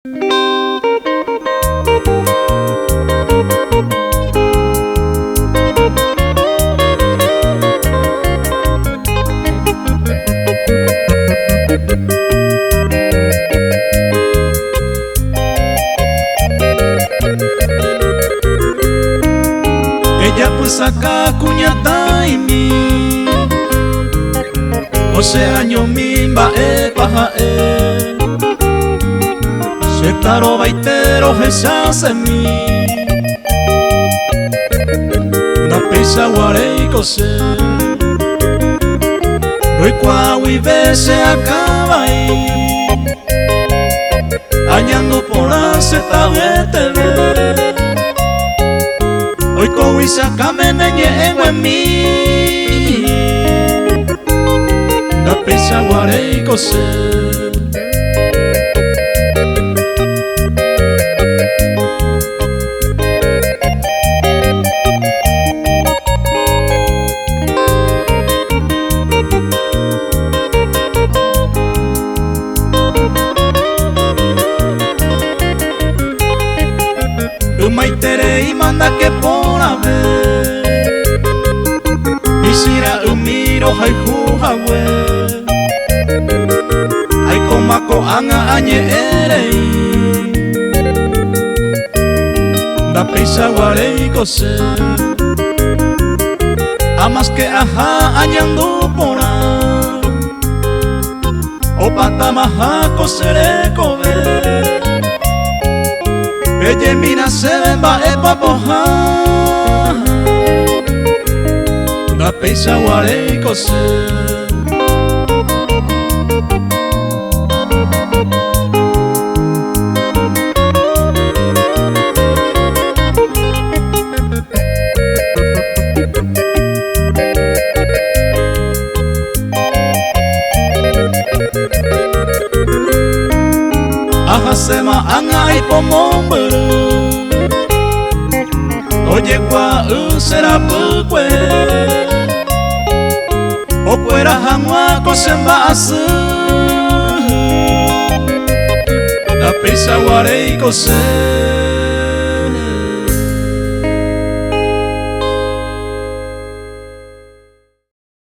Ella pues acá cuñata y mi 12 años mimba paja se taro baitero esa se mi na pisa guare y cose Rui cuaui ve se acaba ahí añando por la seta vete hoy con Isaka me neñe en mí la pisa guare y cose maitere y manda que por haber Isira umiro hay jujawe hay comako anga añe erei da prisa guare y cose amas que aja añando pora o patamaja cosere cover Ella mira se va papoja la pisa guare y cose Aja sema anga y pomombe Oye kwa será pukwe O puera hamwa kosemba asu La pisa guare y cose